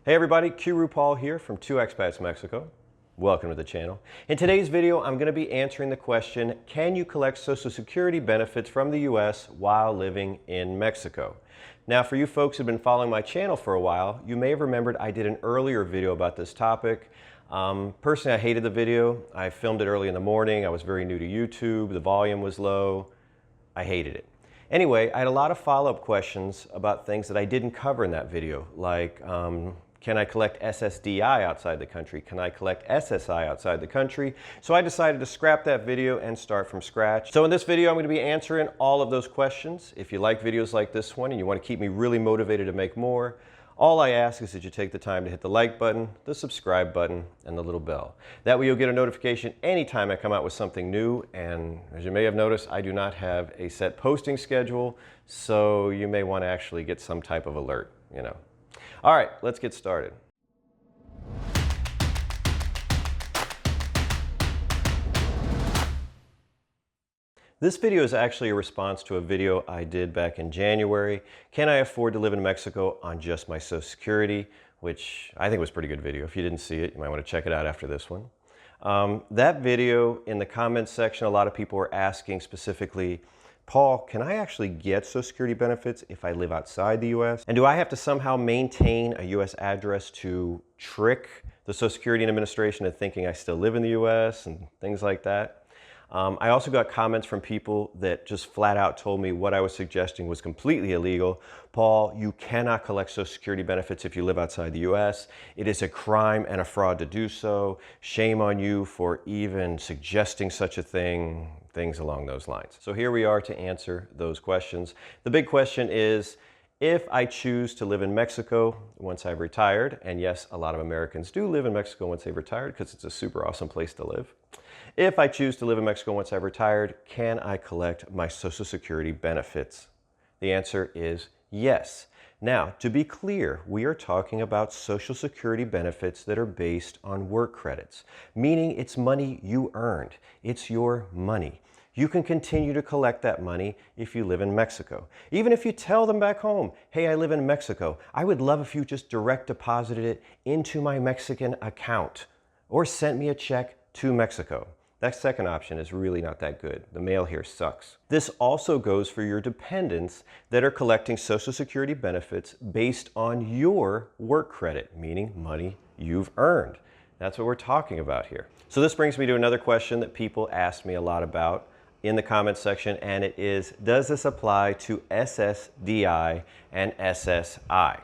Hey everybody, Paul here from 2Expats Mexico. Welcome to the channel. In today's video, I'm going to be answering the question, can you collect Social Security benefits from the US while living in Mexico? Now, for you folks who've been following my channel for a while, you may have remembered I did an earlier video about this topic. Personally, I hated the video. I filmed it early in the morning. I was very new to YouTube. The volume was low. I hated it. Anyway, I had a lot of follow-up questions about things that I didn't cover in that video, like can I collect SSDI outside the country? Can I collect SSI outside the country? So I decided to scrap that video and start from scratch. So in this video, I'm going to be answering all of those questions. If you like videos like this one and you want to keep me really motivated to make more, all I ask is that you take the time to hit the like button, the subscribe button, and the little bell. That way you'll get a notification anytime I come out with something new. And as you may have noticed, I do not have a set posting schedule, so you may want to actually get some type of alert, you know. All right, let's get started. This video is actually a response to a video I did back in January. Can I afford to live in Mexico on just my Social Security? Which I think was a pretty good video. If you didn't see it, you might want to check it out after this one. That video, in the comments section, a lot of people were asking specifically, Paul, can I actually get Social Security benefits if I live outside the US? And do I have to somehow maintain a US address to trick the Social Security Administration into thinking I still live in the US and things like that? I also got comments from people that just flat out told me what I was suggesting was completely illegal. Paul, you cannot collect Social Security benefits if you live outside the US. It is a crime and a fraud to do so. Shame on you for even suggesting such a thing, things along those lines. So here we are to answer those questions. The big question is, if I choose to live in Mexico once I've retired, and yes, a lot of Americans do live in Mexico once they've retired because it's a super awesome place to live. If I choose to live in Mexico once I've retired, can I collect my Social Security benefits? The answer is yes. Now, to be clear, we are talking about Social Security benefits that are based on work credits, meaning it's money you earned. It's your money. You can continue to collect that money if you live in Mexico. Even if you tell them back home, hey, I live in Mexico, I would love if you just direct deposited it into my Mexican account or sent me a check to Mexico. That second option is really not that good. The mail here sucks. This also goes for your dependents that are collecting Social Security benefits based on your work credit, meaning money you've earned. That's what we're talking about here. So this brings me to another question that people ask me a lot about in the comments section, and it is, does this apply to SSDI and SSI?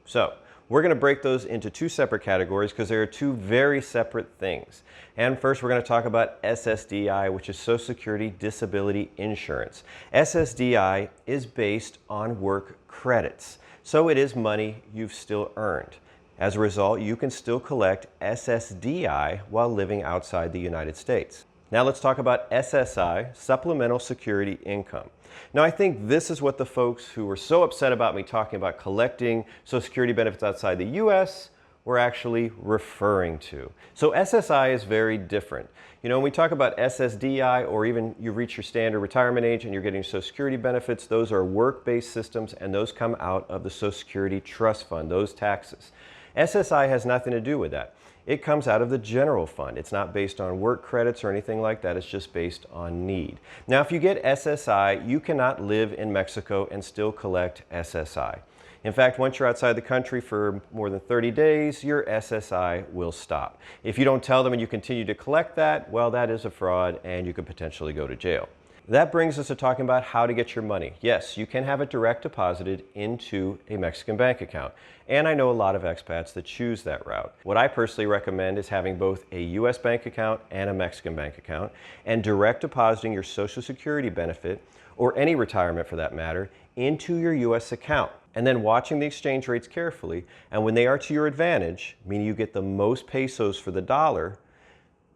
So we're going to break those into two separate categories because they are two very separate things. And first we're going to talk about SSDI, which is Social Security Disability Insurance. SSDI is based on work credits, so it is money you've still earned. As a result, you can still collect SSDI while living outside the United States. Now let's talk about SSI, Supplemental Security Income. Now I think this is what the folks who were so upset about me talking about collecting Social Security benefits outside the US were actually referring to. So SSI is very different. You know, when we talk about SSDI, or even you reach your standard retirement age and you're getting Social Security benefits, those are work-based systems and those come out of the Social Security Trust Fund, those taxes. SSI has nothing to do with that. It comes out of the general fund. It's not based on work credits or anything like that. It's just based on need. Now, if you get SSI, you cannot live in Mexico and still collect SSI. In fact, once you're outside the country for more than 30 days, your SSI will stop. If you don't tell them and you continue to collect that, well, that is a fraud and you could potentially go to jail. That brings us to talking about how to get your money. Yes, you can have it direct deposited into a Mexican bank account. And I know a lot of expats that choose that route. What I personally recommend is having both a US bank account and a Mexican bank account and direct depositing your Social Security benefit, or any retirement for that matter, into your US account. And then watching the exchange rates carefully, and when they are to your advantage, meaning you get the most pesos for the dollar,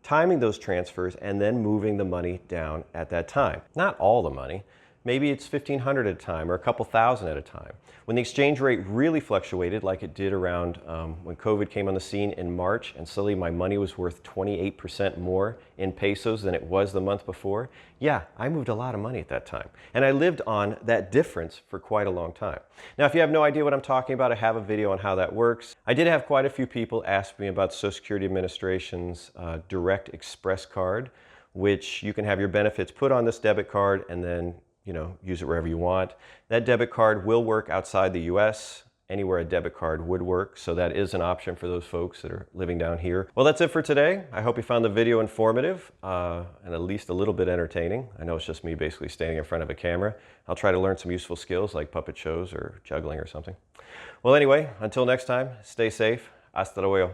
timing those transfers and then moving the money down at that time. Not all the money, maybe it's 1,500 at a time or a couple thousand at a time. When the exchange rate really fluctuated, like it did around when COVID came on the scene in March, and suddenly my money was worth 28% more in pesos than it was the month before, yeah, I moved a lot of money at that time. And I lived on that difference for quite a long time. Now, if you have no idea what I'm talking about, I have a video on how that works. I did have quite a few people ask me about Social Security Administration's Direct Express card, which you can have your benefits put on this debit card and then use it wherever you want. That debit card will work outside the US, anywhere a debit card would work, so that is an option for those folks that are living down here. Well, that's it for today. I hope you found the video informative and at least a little bit entertaining. I know it's just me basically standing in front of a camera. I'll try to learn some useful skills like puppet shows or juggling or something. Well, anyway, until next time, stay safe. Hasta luego.